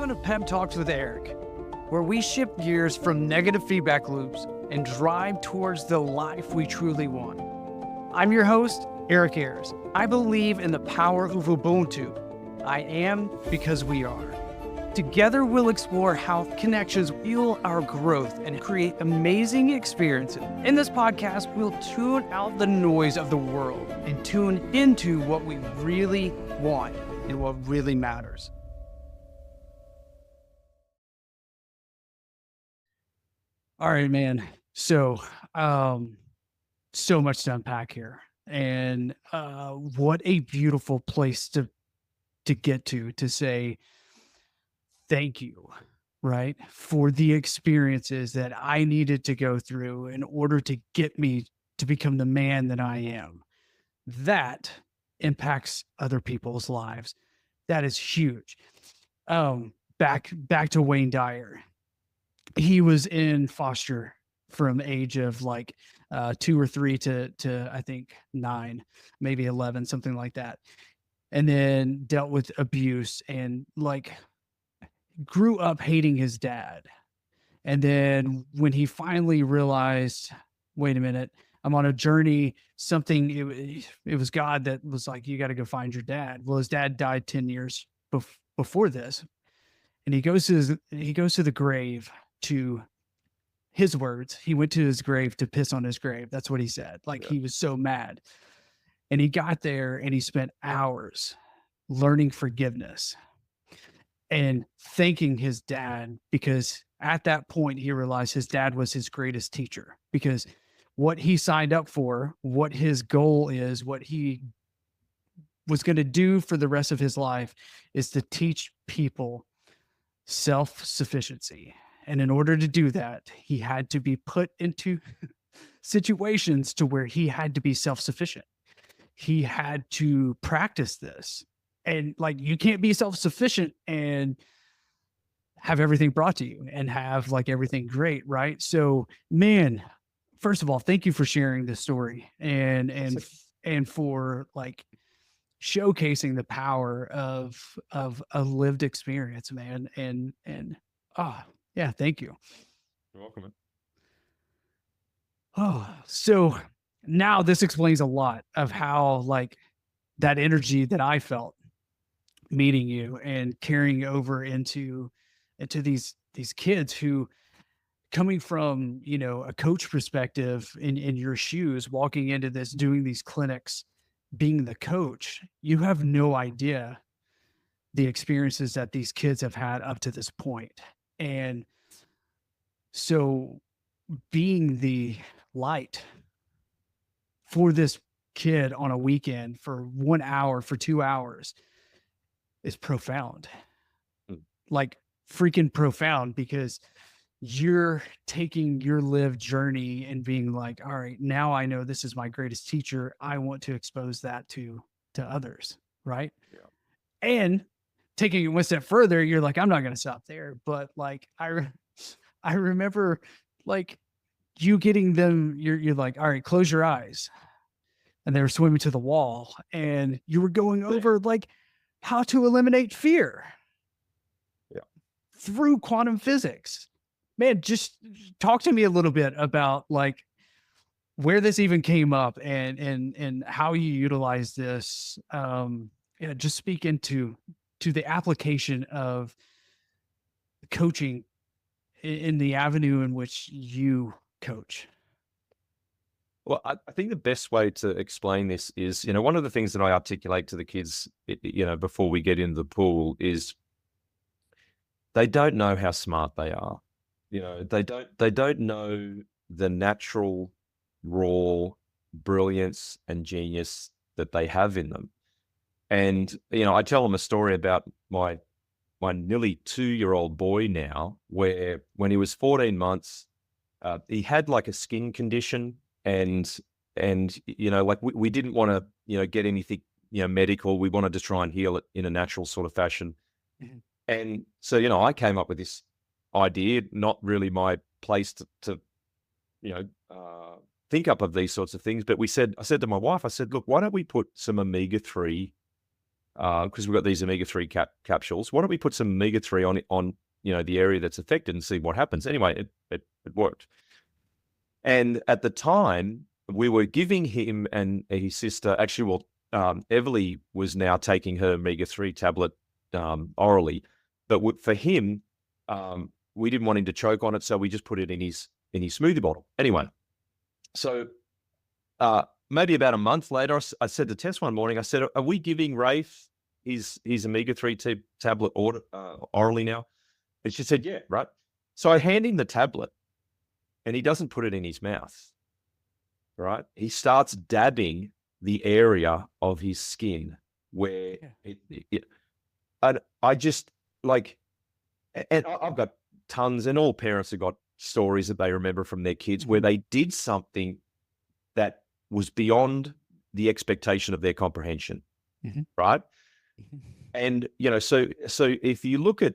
Welcome to Pep Talks with Eric, where we shift gears from negative feedback loops and drive towards the life we truly want. I'm your host, Eric Ayers. I believe in the power of Ubuntu. I am because we are. Together, we'll explore how connections fuel our growth and create amazing experiences. In this podcast, we'll tune out the noise of the world and tune into what we really want and what really matters. All right, man. So much to unpack here. And what a beautiful place to get to say thank you, right? For the experiences that I needed to go through in order to get me to become the man that I am. That impacts other people's lives. That is huge. Back to Wayne Dyer. He was in foster from age of like 2 or 3 to I think 9, maybe 11, something like that. And then dealt with abuse and like grew up hating his dad. And then when he finally realized, wait a minute, I'm on a journey, it was God that was like, you got to go find your dad. Well, his dad died 10 years before this. And he goes to the grave to his words. He went to his grave to piss on his grave. That's what he said. Like he was so mad. And he got there and he spent hours learning forgiveness and thanking his dad, because at that point he realized his dad was his greatest teacher, because what he signed up for, what his goal is, what he was going to do for the rest of his life is to teach people self-sufficiency. And in order to do that, he had to be put into situations to where he had to be self-sufficient. He had to practice this. And like, you can't be self-sufficient and have everything brought to you and have like everything great. Right. So, man, first of all, thank you for sharing this story and for like showcasing the power of a lived experience, man. And yeah, thank you. You're welcome, man. Oh, so now this explains a lot of how like that energy that I felt meeting you and carrying over into these kids who, coming from, you know, a coach perspective in your shoes, walking into this, doing these clinics, being the coach, you have no idea the experiences that these kids have had up to this point. And so being the light for this kid on a weekend for 1 hour, for 2 hours is profound. Like freaking profound, because you're taking your lived journey and being like, all right, now I know this is my greatest teacher. I want to expose that to others. Right. Yeah. And taking it one step further, you're like, I'm not going to stop there. But like, I remember like you getting them, you're like, all right, close your eyes. And they were swimming to the wall and you were going over like how to eliminate fear through quantum physics. Man, just talk to me a little bit about like where this even came up and how you utilize this. Just speak into the application of coaching in the avenue in which you coach. Well, I think the best way to explain this is, you know, one of the things that I articulate to the kids, you know, before we get into the pool is they don't know how smart they are. You know, they don't know the natural, raw brilliance and genius that they have in them. And, you know, I tell them a story about my nearly 2-year-old boy now, where when he was 14 months, he had like a skin condition and, you know, like we didn't want to, you know, get anything, you know, medical. We wanted to try and heal it in a natural sort of fashion. Mm-hmm. And so, you know, I came up with this idea, not really my place to you know, think up of these sorts of things. But I said to my wife, I said, look, why don't we put some omega-3 because we've got these omega-3 capsules. Why don't we put some omega-3 on the area that's affected and see what happens? Anyway, it worked. And at the time, we were giving him and his sister, actually, Everly was now taking her omega-3 tablet orally. But for him, we didn't want him to choke on it, so we just put it in his smoothie bottle. Anyway, so maybe about a month later, I said to Tess one morning, I said, "Are we giving Rafe his omega-3 tablet orally now?" And she said, "Yeah, right." So I hand him the tablet, and he doesn't put it in his mouth, right? He starts dabbing the area of his skin where and I just like, and I've got tons, and all parents have got stories that they remember from their kids where they did something that was beyond the expectation of their comprehension, right? And, so if you look at,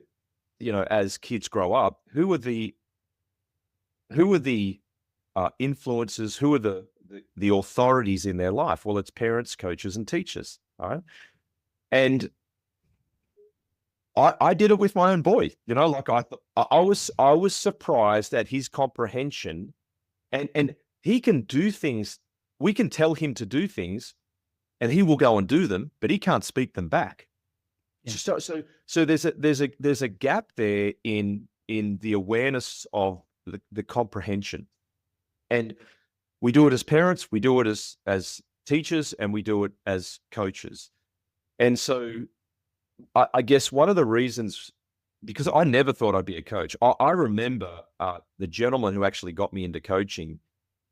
as kids grow up, who are the influences, who are the authorities in their life? Well, it's parents, coaches, and teachers, all right? And I did it with my own boy, like I was surprised at his comprehension, and he can do things. We can tell him to do things and he will go and do them, but he can't speak them back. Yeah. So there's a gap there in the awareness of the comprehension. And we do it as parents, we do it as teachers, and we do it as coaches. And so I guess one of the reasons, because I never thought I'd be a coach. I remember the gentleman who actually got me into coaching.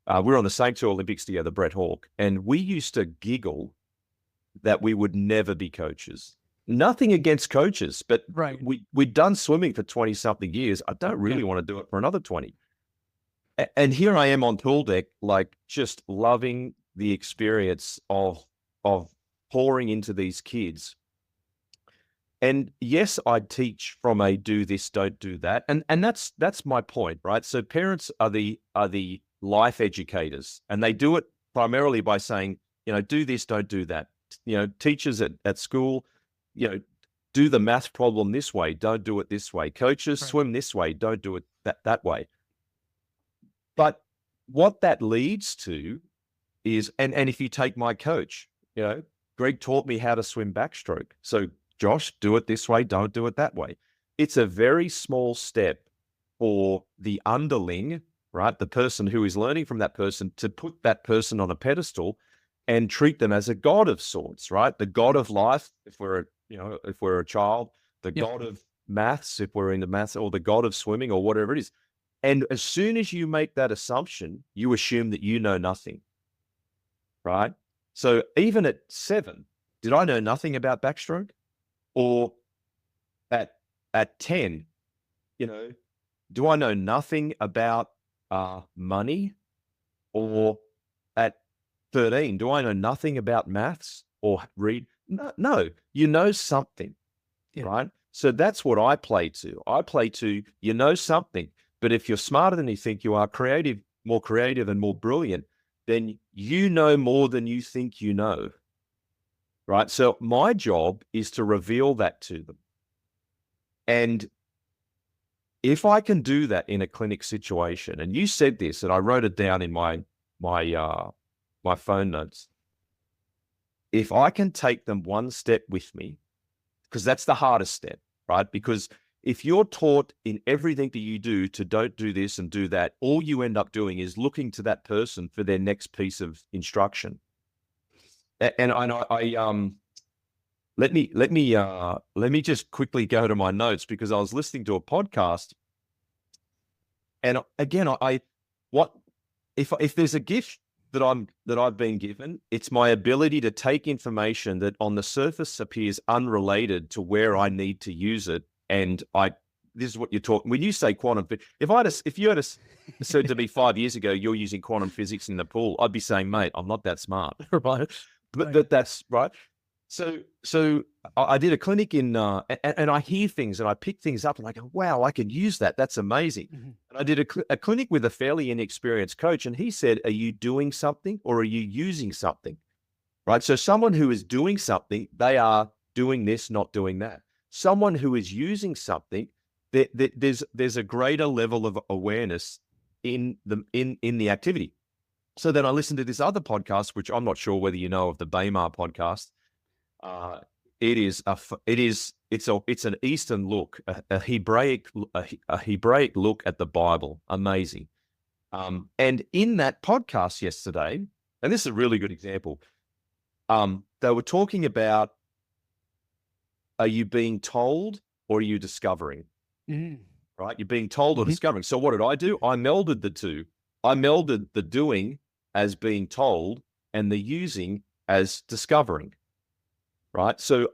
We were on the same two Olympics together, Brett Hawke, and we used to giggle that we would never be coaches. Nothing against coaches, but we'd done swimming for 20-something years. I don't really want to do it for another 20. And here I am on pool deck, like just loving the experience of pouring into these kids. And yes, I teach from a do this, don't do that. And that's my point, right? So parents are the life educators, and they do it primarily by saying, do this, don't do that. Teachers at school, do the math problem this way, don't do it this way. Coaches, swim this way, don't do it that way. But what that leads to is, and if you take my coach, Greg taught me how to swim backstroke. So Josh, do it this way, don't do it that way. It's a very small step for the underling, right? The person who is learning from that person, to put that person on a pedestal and treat them as a god of sorts, right? The god of life, if we're a child, the god of maths, if we're into maths, or the god of swimming, or whatever it is. And as soon as you make that assumption, you assume that you know nothing, right? So even at 7, did I know nothing about backstroke? Or at 10, do I know nothing about money? Or at 13, do I know nothing about maths or read? No, you know something, right? So that's what I play to. I play to, something. But if you're smarter than you think you are, more creative and more brilliant, then you know more than you think you know. Right. So my job is to reveal that to them. And if I can do that in a clinic situation, and you said this, and I wrote it down in my phone notes. If I can take them one step with me, because that's the hardest step, right? Because if you're taught in everything that you do to don't do this and do that, all you end up doing is looking to that person for their next piece of instruction. And let me just quickly go to my notes, because I was listening to a podcast, and again, if there's a gift that I've been given, it's my ability to take information that on the surface appears unrelated to where I need to use it, and this is what you're talking. When you say quantum, if you had said to me 5 years ago, you're using quantum physics in the pool, I'd be saying, mate, I'm not that smart, right? But that's right. So I did a clinic and I hear things and I pick things up and I go, wow, I could use that. That's amazing. And I did a clinic with a fairly inexperienced coach, and he said, are you doing something or are you using something? Right. So someone who is doing something, they are doing this, not doing that. Someone who is using something, there's a greater level of awareness in the activity. So then I listened to this other podcast, which I'm not sure whether you know of, the Baymar podcast. Uh, it's an Eastern look, a Hebraic look at the Bible. Amazing. And in that podcast yesterday, and this is a really good example, they were talking about, are you being told or are you discovering? Mm. Right? You're being told or Mhm. discovering. So what did I do? I melded the two. I melded the doing as being told and the using as discovering. Right? So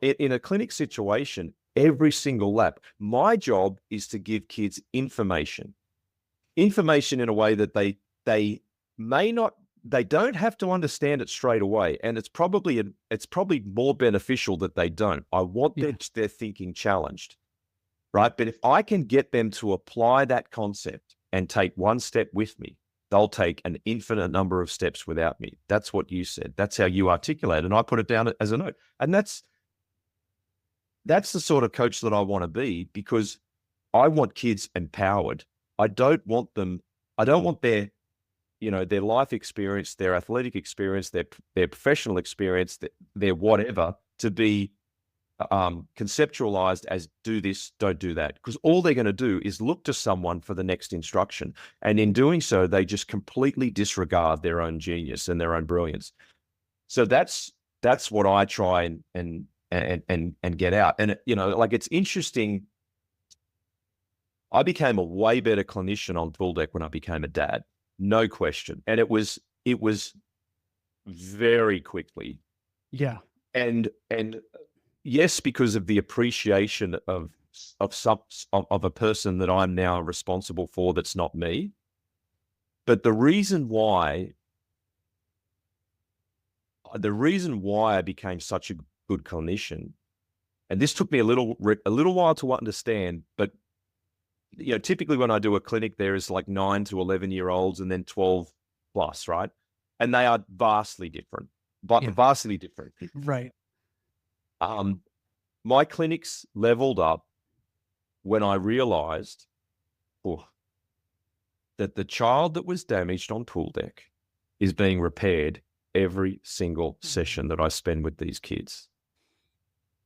in a clinic situation, every single lap, my job is to give kids information in a way that they may not, they don't have to understand it straight away, and it's probably more beneficial that they don't. I want Yeah. their thinking challenged, right? But if I can get them to apply that concept and take one step with me, they'll take an infinite number of steps without me. That's what you said. That's how you articulate, and I put it down as a note. And that's the sort of coach that I want to be, because I want kids empowered. I don't want their, their life experience, their athletic experience, their professional experience, their whatever, to be conceptualized as do this, don't do that. Because all they're going to do is look to someone for the next instruction. And in doing so, they just completely disregard their own genius and their own brilliance. So that's what I try and get out. And, like, it's interesting. I became a way better clinician on pool deck when I became a dad, no question. And it was very quickly. Yeah. And yes, because of the appreciation of a person that I'm now responsible for that's not me. But the reason why I became such a good clinician, and this took me a little while to understand, but typically when I do a clinic, there is like 9 to 11-year-olds and then 12 plus, right? And they are vastly different, but Yeah. vastly different. Right. My clinics leveled up when I realized that the child that was damaged on pool deck is being repaired every single session that I spend with these kids,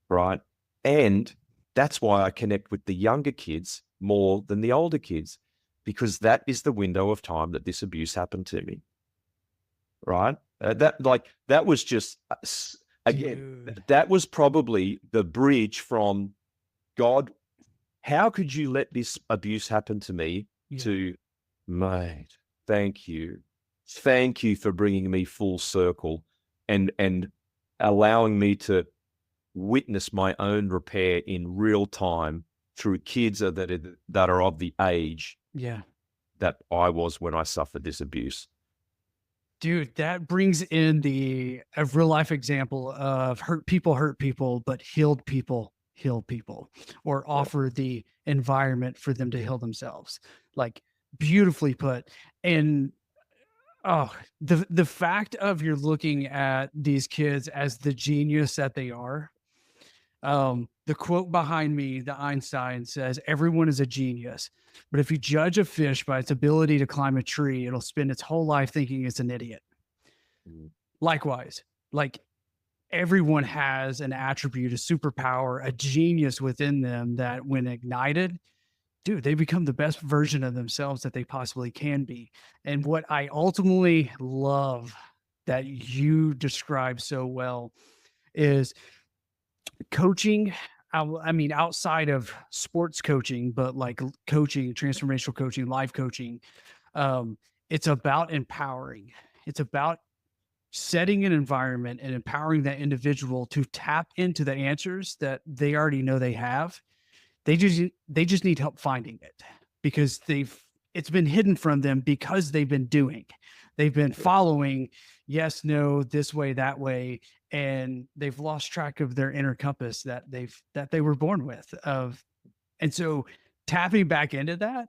right? And that's why I connect with the younger kids more than the older kids, because that is the window of time that this abuse happened to me, right? That was just, again, Dude. that was probably the bridge from, God, how could you let this abuse happen to me, Yeah. to, mate, thank you. Thank you for bringing me full circle and allowing me to witness my own repair in real time through kids that are of the age Yeah. that I was when I suffered this abuse. Dude, that brings in a real life example of hurt people, but healed people heal people, or Yeah. offer the environment for them to heal themselves. Like, beautifully put. And oh, the fact of you're looking at these kids as the genius that they are. The quote behind me, the Einstein says, everyone is a genius, but if you judge a fish by its ability to climb a tree, it'll spend its whole life thinking it's an idiot. Mm. Likewise, like, everyone has an attribute, a superpower, a genius within them that when ignited, dude, they become the best version of themselves that they possibly can be. And what I ultimately love that you describe so well is coaching. I mean, outside of sports coaching, but like coaching, transformational coaching, life coaching, um, it's about empowering. It's about setting an environment and empowering that individual to tap into the answers that they already know they have. They just need help finding it, because it's been hidden from them because they've been doing. They've been following yes, no, this way, that way, and they've lost track of their inner compass that they were born with. And so tapping back into that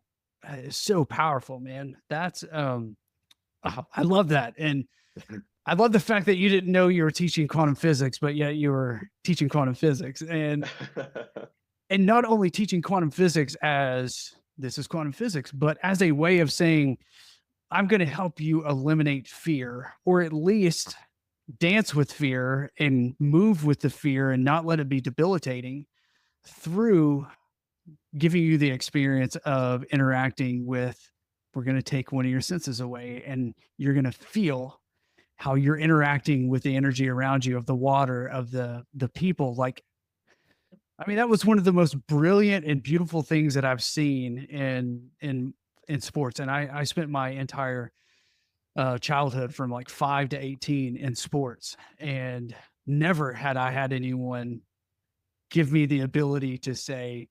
is so powerful, man. That's I love that. And I love the fact that you didn't know you were teaching quantum physics, but yet you were teaching quantum physics. And not only teaching quantum physics as this is quantum physics, but as a way of saying, I'm going to help you eliminate fear, or at least dance with fear and move with the fear and not let it be debilitating through giving you the experience of interacting with, we're going to take one of your senses away and you're going to feel how you're interacting with the energy around you, of the water, of the people. Like, I mean, that was one of the most brilliant and beautiful things that I've seen in sports. And I spent my entire childhood from like 5 to 18 in sports, and never had I had anyone give me the ability to say,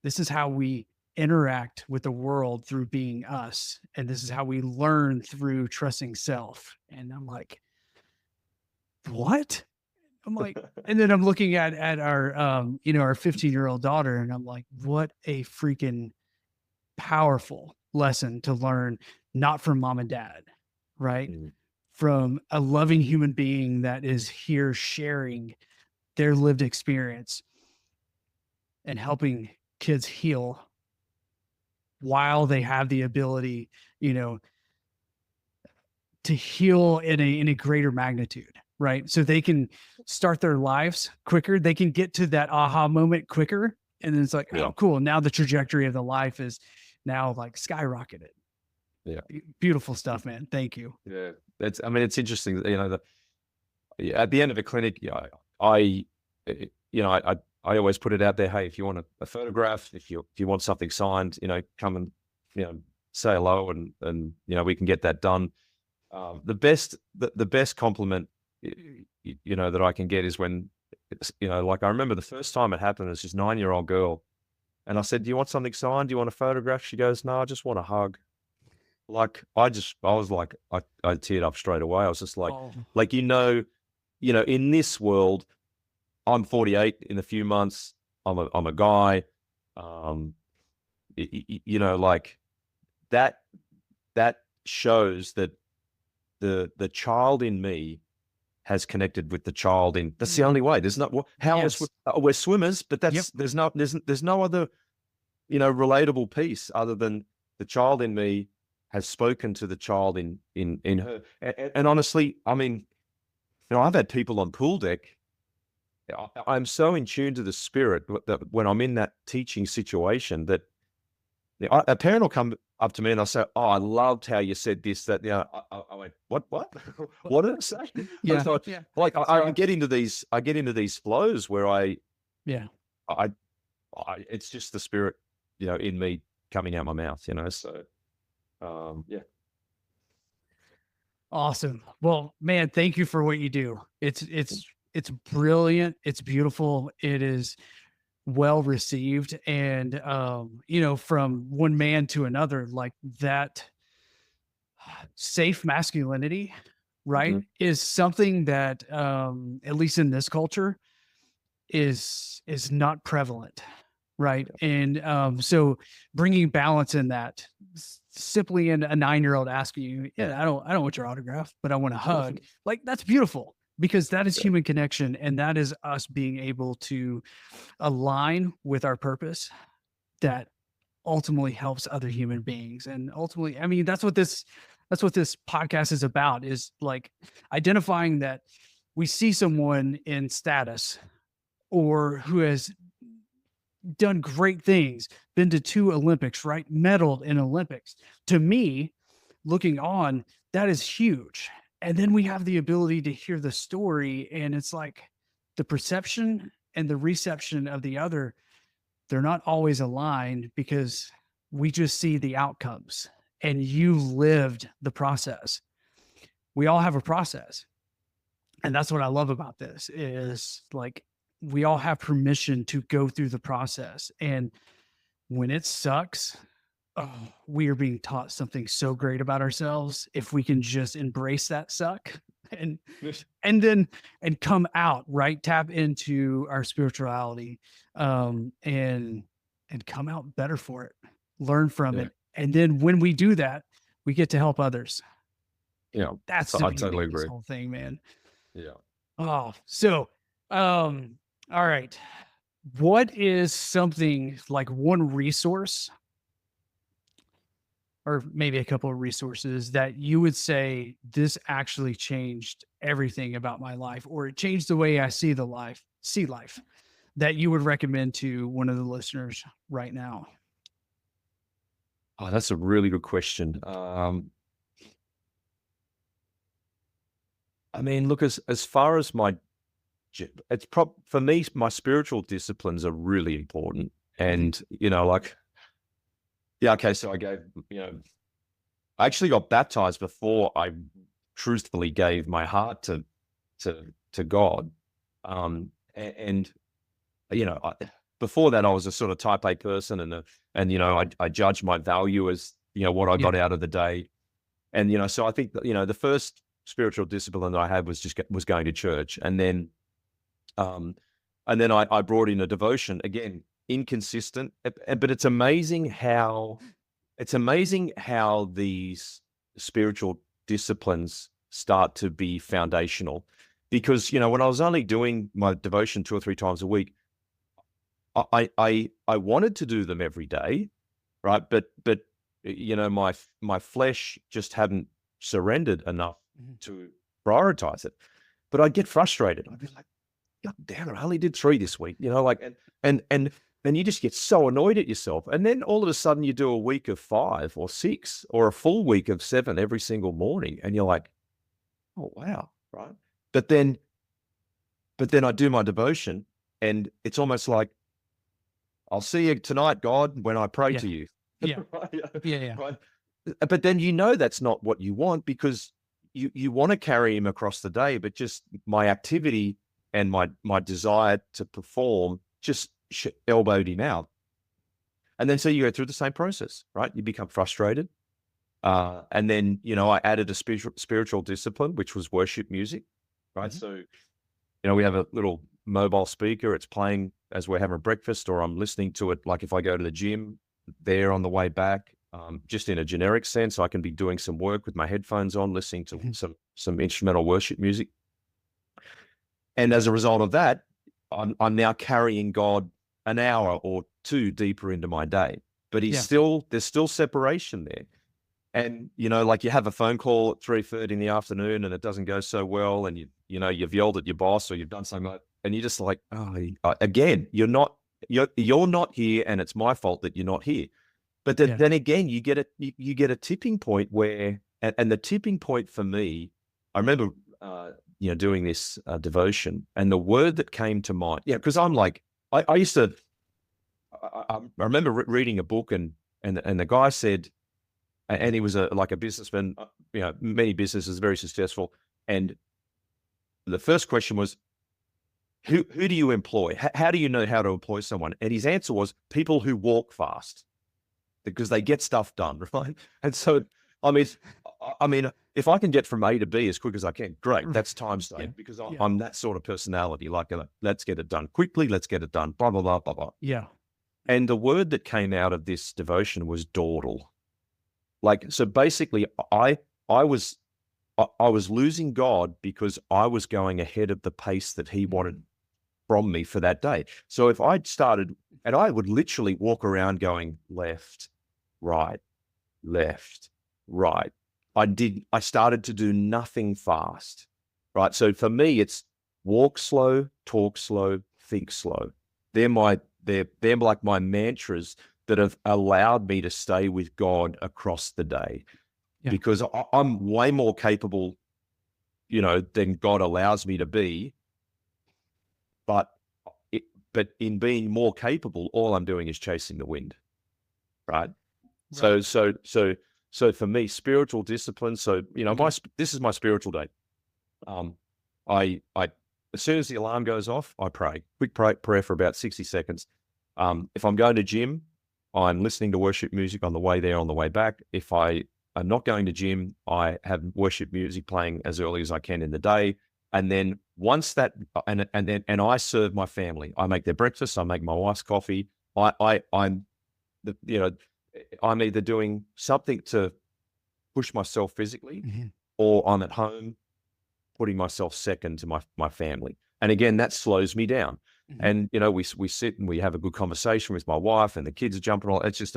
this is how we interact with the world through being us. And this is how we learn through trusting self. And I'm like, what? I'm like, and then I'm looking at our, our 15-year-old daughter, and I'm like, what a freaking powerful lesson to learn, not from mom and dad, right? Mm, From a loving human being that is here sharing their lived experience and helping kids heal while they have the ability, you know, to heal in a greater magnitude, right? So they can start their lives quicker. They can get to that aha moment quicker. And then it's like, yeah, oh, cool. Now the trajectory of the life is now like skyrocketed. yeah, Beautiful stuff, man. Thank you. yeah. That's. I mean, it's interesting. Yeah, at the end of a clinic, yeah, I, I always put it out there. Hey, if you want a photograph, if you want something signed, come and you know say hello, and we can get that done. The best compliment that I can get is when like I remember the first time it happened. It's this 9-year-old girl, and I said, "Do you want something signed? Do you want a photograph?" She goes, "No, I just want a hug." Like I was like I teared up straight away. I was just Oh, like in this world, I'm 48 in a few months. I'm a guy. Um, like that that shows that the child in me has connected with the child in. That's the only way. There's not how else. yes. We're swimmers, but Yep. there's no other relatable piece other than the child in me has spoken to the child in her. And honestly, I mean, I've had people on pool deck. I'm so in tune to the spirit that when I'm in that teaching situation that a parent will come up to me and I'll say, "Oh, I loved how you said this, that." I went, "What? What did I say?" I Yeah. thought, Yeah. like, I get into these flows where Yeah. I, it's just the spirit, in me coming out my mouth, So, yeah, Awesome. Well, man, thank you for what you do. It's brilliant. It's beautiful. It is well received. And from one man to another, like that safe masculinity, right, Mhm. is something that at least in this culture is not prevalent, right? And so bringing balance in that, simply in a 9-year-old asking you, yeah, I don't want your autograph, but I want a hug. Like, that's beautiful, because that is Yeah, human connection, and that is us being able to align with our purpose that ultimately helps other human beings. And ultimately, I mean, that's what this podcast is about, is like identifying that we see someone in status, or who has done great things, been to 2 Olympics, right? Medaled in Olympics. To me, looking on, that is huge. And then we have the ability to hear the story, and it's like the perception and the reception of the other, they're not always aligned, because we just see the outcomes, and you lived the process. We all have a process. And that's what I love about this, is like we all have permission to go through the process. And when it sucks, oh, we are being taught something so great about ourselves if we can just embrace that suck and and then and come out, right? Tap into our spirituality, and come out better for it, learn from yeah, it. And then when we do that, we get to help others. Yeah. That's So the I beauty totally of this agree. whole thing, man. Yeah. Oh, so, all right. What is something like one resource or maybe a couple of resources that you would say this actually changed everything about my life or it changed the way I see life that you would recommend to one of the listeners right now? Oh, that's a really good question. I mean, look, as far as it's for me, my spiritual disciplines are really important. Mhm. And, like, yeah, okay. So I actually got baptized before I truthfully gave my heart to God. And before that, I was a sort of type A person, and I judged my value as what I Yeah. got out of the day, and so I think that, the first spiritual discipline that I had was going to church, um, and then I brought in a devotion again, inconsistent, but it's amazing how these spiritual disciplines start to be foundational, because when I was only doing my devotion 2 or 3 times a week, I wanted to do them every day, right? But my flesh just hadn't surrendered enough Mhm. to prioritize it. But I'd get frustrated. I'd be like, God damn it, I only did 3 this week, like, and then you just get so annoyed at yourself. And then all of a sudden you do a week of 5 or 6 or a full week of 7 every single morning, and you're like, oh wow, right? But then but then I do my devotion, and it's almost like, I'll see you tonight, God, when I pray Yeah. to you. Yeah. Right? Yeah. Yeah. Right? But then that's not what you want, because you want to carry him across the day, but just my activity and my desire to perform just elbowed him out. And then so you go through the same process, right? You become frustrated. And then, I added a spiritual discipline, which was worship music, right? Mhm. So, we have a little mobile speaker. It's playing as we're having breakfast, or I'm listening to it. Like if I go to the gym there on the way back, just in a generic sense, I can be doing some work with my headphones on, listening to Mhm. some instrumental worship music. And as a result of that, I'm now carrying God an hour or two deeper into my day. But Yeah. there's still separation there. And, like, you have a phone call at 3:30 in the afternoon and it doesn't go so well, and you've yelled at your boss, or you've done something like, and you're just like, "Oh, again, you're not here, and it's my fault that you're not here." But then Yeah. then again, you get a tipping point where, and the tipping point for me, I remember, doing this, devotion, and the word that came to mind, yeah, because I'm like, I used to I remember reading a book, and the guy said, and he was like a businessman, many businesses, very successful. And the first question was, who do you employ? How do you know how to employ someone? And his answer was, people who walk fast, because they get stuff done, right? And so, I mean, if I can get from A to B as quick as I can, great. That's time Yeah. saved, because Yeah. I'm that sort of personality. Like, let's get it done quickly. Let's get it done. Blah blah blah blah blah. Yeah. And the word that came out of this devotion was dawdle. Like, so basically, I was I was losing God because I was going ahead of the pace that He Mhm. wanted from me for that day. So if I'd started, and I would literally walk around going left, right, left, right. I started to do nothing fast, right? So for me, it's walk slow, talk slow, think slow. They're like my mantras that have allowed me to stay with God across the day, Yeah. because I'm way more capable, than God allows me to be. But but in being more capable, all I'm doing is chasing the wind, right? Right. So for me, spiritual discipline. So Mhm. this is my spiritual day. I as soon as the alarm goes off, I pray. Quick prayer for about 60 seconds. If I'm going to gym, I'm listening to worship music on the way there, on the way back. If I am not going to gym, I have worship music playing as early as I can in the day. And then once that, and I serve my family. I make their breakfast. I make my wife's coffee. I'm the, I'm either doing something to push myself physically, Mhm. or I'm at home putting myself second to my family. And again, that slows me down. Mhm. And we sit and we have a good conversation with my wife, and the kids are jumping all. It's just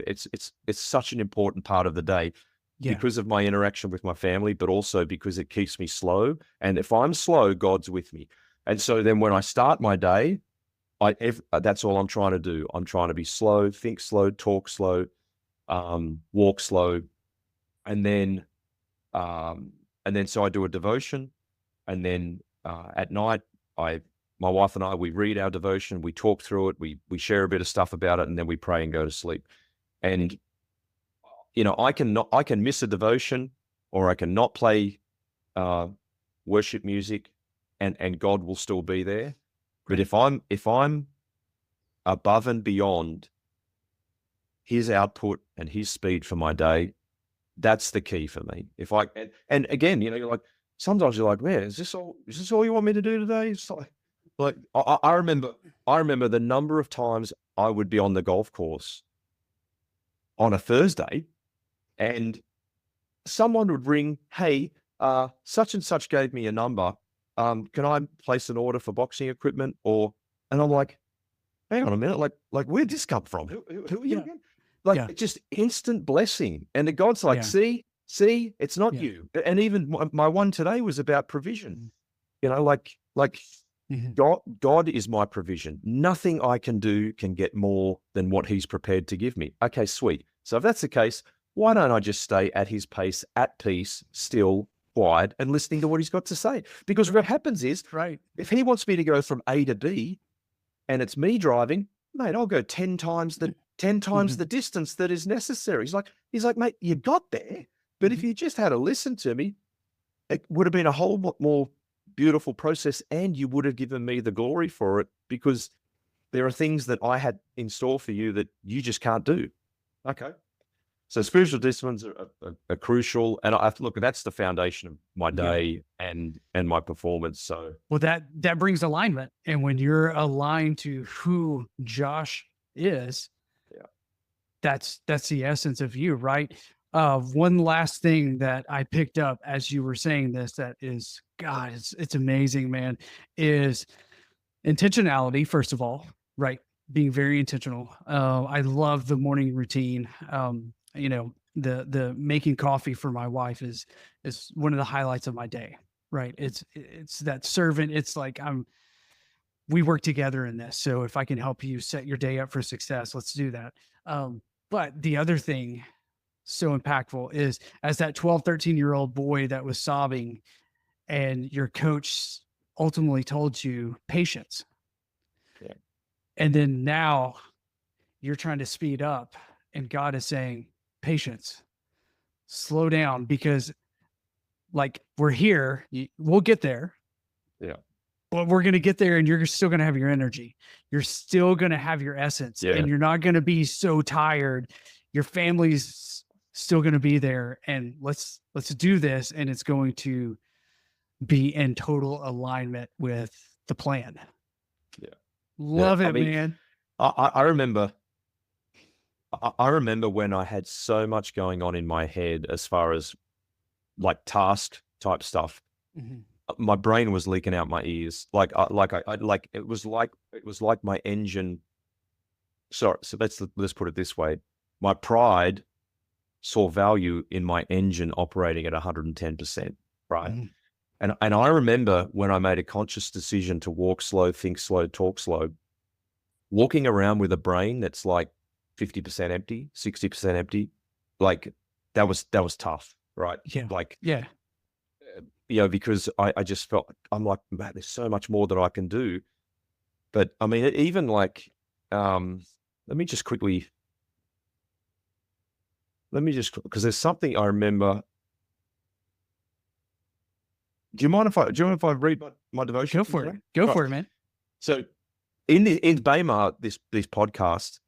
it's such an important part of the day Yeah. because of my interaction with my family, but also because it keeps me slow. And if I'm slow, God's with me. And so then when I start my day, that's all I'm trying to do. I'm trying to be slow, think slow, talk slow, walk slow, and then so I do a devotion, and then at night, I my wife and I, we read our devotion, we talk through it, we share a bit of stuff about it, and then we pray and go to sleep. And I can miss a devotion, or I can not play uh, worship music, and God will still be there. But Right. if I'm above and beyond His output and His speed for my day, that's the key for me. If I and again, you're like, sometimes you're like, man, is this all you want me to do today? It's like I remember the number of times I would be on the golf course on a Thursday, and someone would ring, hey, such and such gave me a number. Can I place an order for boxing equipment? And I'm like, hang on a minute, like where'd this come from? Who are you Yeah. again? Like, Yeah. it's just instant blessing. And the God's like, Yeah. see, it's not Yeah. you. And even my one today was about provision. Mhm. Like Mhm. God is my provision. Nothing I can do can get more than what He's prepared to give me. Okay, sweet. So if that's the case, why don't I just stay at His pace, at peace, still, quiet, and listening to what He's got to say? Because what happens is, Right. if He wants me to go from A to B, and it's me driving, mate, I'll go 10 times Mhm. the distance that is necessary. He's like, mate, you got there. But if Mhm. you just had to listen to me, it would have been a whole lot more beautiful process, and you would have given me the glory for it, because there are things that I had in store for you that you just can't do. Okay. So spiritual disciplines are crucial. And look, that's the foundation of my Yeah. day and my performance. So Well, that brings alignment, and when you're aligned to who Josh is, yeah, that's the essence of you, right? One last thing that I picked up as you were saying this, that is, God, it's amazing, man, is intentionality. First of all, right, being very intentional. I love the morning routine. The making coffee for my wife is one of the highlights of my day. Right, it's that servant. It's like we work together in this. So if I can help you set your day up for success, let's do that. But the other thing so impactful is, as that 12, 13-year-old boy that was sobbing, and your coach ultimately told you patience. yeah, And then now you're trying to speed up, and God is saying, patience, slow down, because like we're here, we'll get there. yeah, But we're going to get there, and you're still going to have your energy. You're still going to have your essence, yeah, and you're not going to be so tired. Your family's still going to be there, and let's do this, and it's going to be in total alignment with the plan. yeah, yeah. Love I it, mean, man. I remember I remember when I had so much going on in my head as far as like task type stuff. Mhm. My brain was leaking out my ears. Like it was like my engine. Sorry, so let's put it this way. My pride saw value in my engine operating at 110%, right? Mhm. And I remember when I made a conscious decision to walk slow, think slow, talk slow, walking around with a brain that's like 50% empty, 60% empty, like that was tough, right? Yeah. Like, Yeah. because I just felt, I'm like, man, there's so much more that I can do. But I mean, even like, um, let me just quickly, because there's something I remember. Do you mind if I read my devotion Go from for it. today? Go Right. for it, man. So in Weimar, this podcast,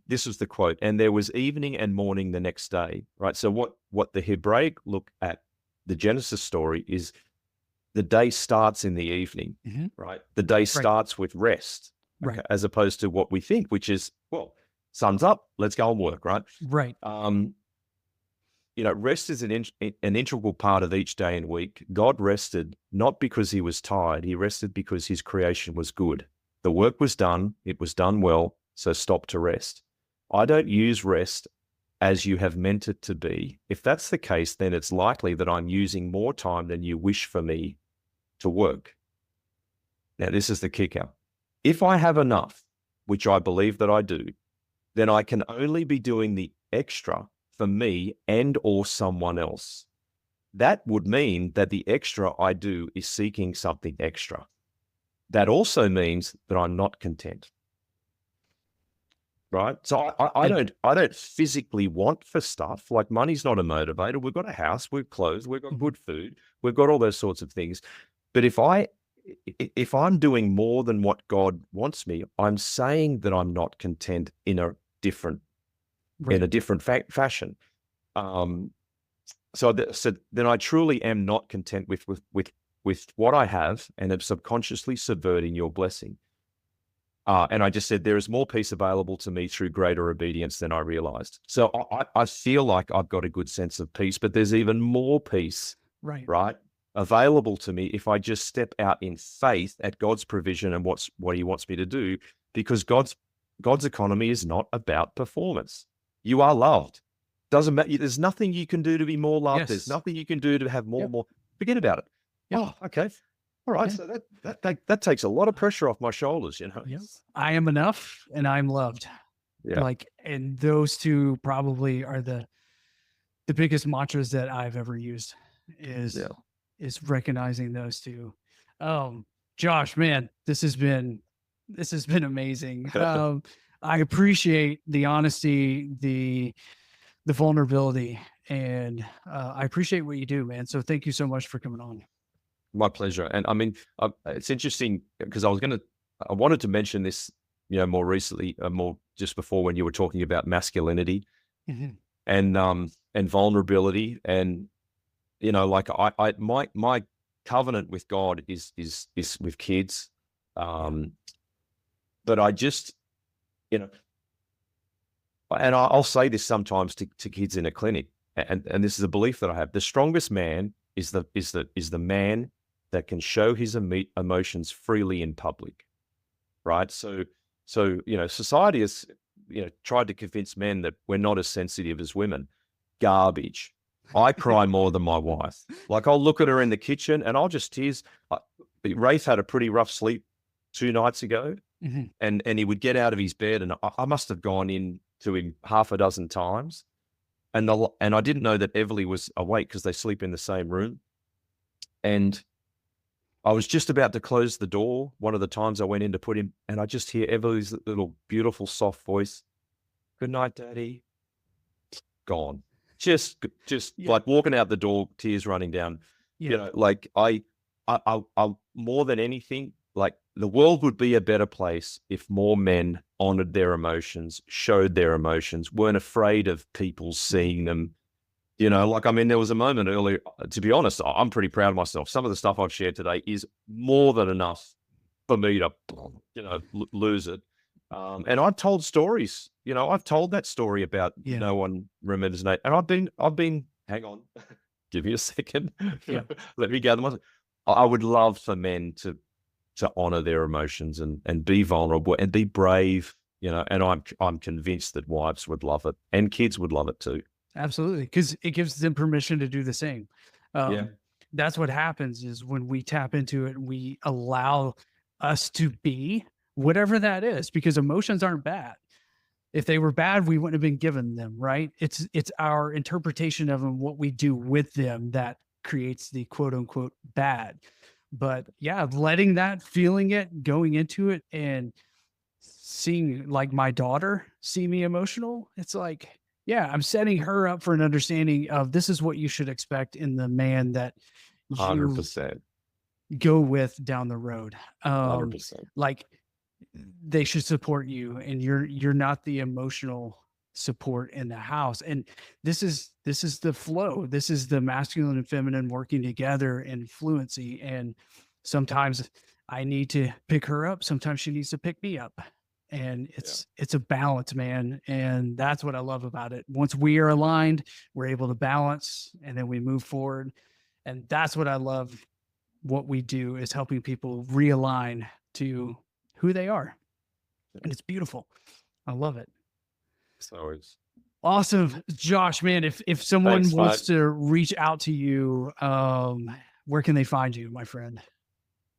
this was the quote, and there was evening and morning the next day, right? So what the Hebraic look at the Genesis story is, the day starts in the evening, Mhm. right? The day Right. starts with rest, okay, Right. as opposed to what we think, which is, well, sun's up, let's go and work, right? Right. Um, rest is an integral part of each day and week. God rested not because he was tired. He rested because his creation was good. The work was done. It was done well. So stop to rest. I don't use rest as you have meant it to be. If that's the case, then it's likely that I'm using more time than you wish for me to work. Now, this is the kicker. If I have enough, which I believe that I do, then I can only be doing the extra for me and or someone else. That would mean that the extra I do is seeking something extra. That also means that I'm not content. Right. So And I don't physically want for stuff. Like money's not a motivator. We've got a house, we've clothes, we've got mhm, good food, we've got all those sorts of things. But if I'm doing more than what God wants me, I'm saying that I'm not content in a different right. fashion. Um, so then I truly am not content with what I have, and am subconsciously subverting your blessing. And I just said, there is more peace available to me through greater obedience than I realized. So I feel like I've got a good sense of peace, but there's even more peace, Right. right, available to me if I just step out in faith at God's provision and what he wants me to do, because God's economy is not about performance. You are loved. Doesn't matter. There's nothing you can do to be more loved. There's Yes. nothing you can do to have Yep. more. Forget about it. Yep. Oh, okay. All right. Yeah. So that takes a lot of pressure off my shoulders, Yep. I am enough and I'm loved. Yeah. Like, and those two probably are the biggest mantras that I've ever used is Yeah. is recognizing those two. Um, Josh, man, this has been amazing. I appreciate the honesty, the vulnerability, and I appreciate what you do, man. So thank you so much for coming on. My pleasure. And I mean, it's interesting because I wanted to mention this, more recently, more just before when you were talking about masculinity Mhm. and vulnerability, and like my covenant with God is with kids, Yeah. um, but I just, you know, and I'll say this sometimes to kids in a clinic, and this is a belief that I have: the strongest man is the man that can show his emotions freely in public, right? So society has tried to convince men that we're not as sensitive as women. Garbage. I cry more than my wife. Like I'll look at her in the kitchen and I'll just tears. Uh, Rafe had a pretty rough sleep 2 nights ago, Mhm. and he would get out of his bed, and I must have gone in to him half a dozen times, and I didn't know that Everly was awake because they sleep in the same room, and I was just about to close the door one of the times I went in to put him, and I just hear Everly's little beautiful soft voice. Good night, Daddy. Gone. Just Yeah. like walking out the door, tears running down. Yeah. Like I more than anything, like the world would be a better place if more men honored their emotions, showed their emotions, weren't afraid of people Mhm. seeing them. Like, I mean, there was a moment earlier, to be honest, I'm pretty proud of myself. Some of the stuff I've shared today is more than enough for me to, lose it. And I've told stories, I've told that story about Yeah. no one remembers Nate. And hang on, give me a second. Yeah. Let me gather myself. I would love for men to honor their emotions and be vulnerable and be brave, and I'm convinced that wives would love it and kids would love it too. Absolutely, because it gives them permission to do the same. Yeah. That's what happens is when we tap into it, we allow us to be whatever that is, because emotions aren't bad. If they were bad, we wouldn't have been given them, right? It's our interpretation of them, what we do with them, that creates the quote unquote bad. But yeah, letting that, feeling it, going into it, and seeing like my daughter see me emotional, it's like, yeah, I'm setting her up for an understanding of this is what you should expect in the man that you 100%. go with down the road. Um, 100%. like they should support you, and you're not the emotional support in the house. And this is the flow. This is the masculine and feminine working together in fluency. And sometimes I need to pick her up. Sometimes she needs to pick me up. And Yeah. it's a balance, man. And that's what I love about it. Once we are aligned, we're able to balance and then we move forward. And that's what I love. What we do is helping people realign to who they are. And it's beautiful. I love it. So it's Awesome. Josh, man, if someone thanks, mate. wants to reach out to you, where can they find you, my friend?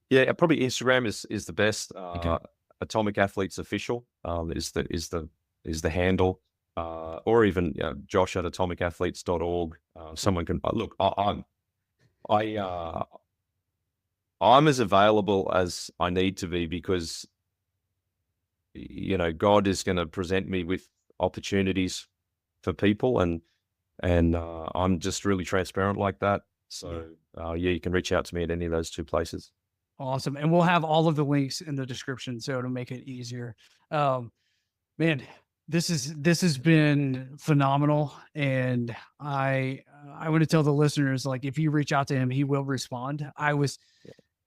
Yeah, probably Instagram is the best. Okay. Atomic Athletes Official is the handle, or even Josh at atomicathletes.org. Someone can look. I I'm as available as I need to be because God is going to present me with opportunities for people, and I'm just really transparent like that. Yeah. So yeah, you can reach out to me at any of those two places. Awesome. And we'll have all of the links in the description so to make it easier. Um, Man, this has been phenomenal, and I want to tell the listeners, like, if you reach out to him, he will respond. I was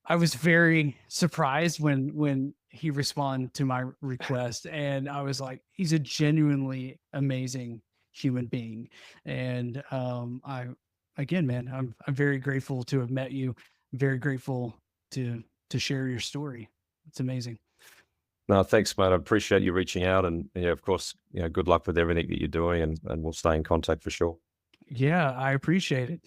very surprised when he responded to my request, and I was like, he's a genuinely amazing human being, and I again, man, I'm very grateful to have met you. Very grateful to share your story. It's amazing. No, thanks, mate. I appreciate you reaching out, and yeah, of course, good luck with everything that you're doing, and we'll stay in contact for sure. Yeah, I appreciate it.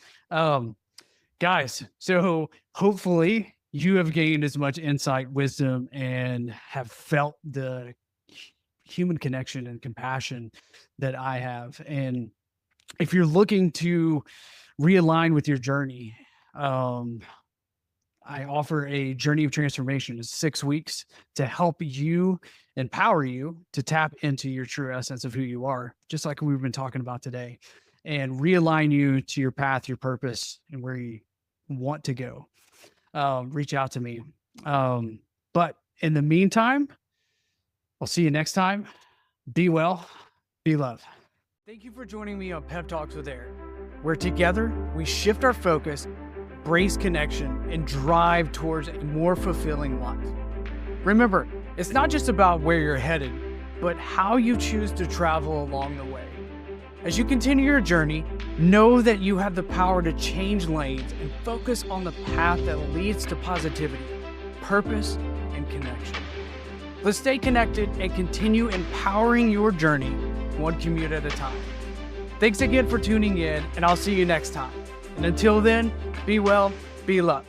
Guys, so hopefully you have gained as much insight, wisdom, and have felt the human connection and compassion that I have. And if you're looking to realign with your journey, um, I offer a journey of transformation. It's 6 weeks to help you, empower you to tap into your true essence of who you are, just like we've been talking about today, and realign you to your path, your purpose, and where you want to go. Reach out to me. But in the meantime, I'll see you next time. Be well, be loved. Thank you for joining me on Pep Talks with Eric, where together we shift our focus, embrace connection, and drive towards a more fulfilling life. Remember, it's not just about where you're headed, but how you choose to travel along the way. As you continue your journey, know that you have the power to change lanes and focus on the path that leads to positivity, purpose, and connection. Let's stay connected and continue empowering your journey one commute at a time. Thanks again for tuning in, and I'll see you next time. And until then, be well, be loved.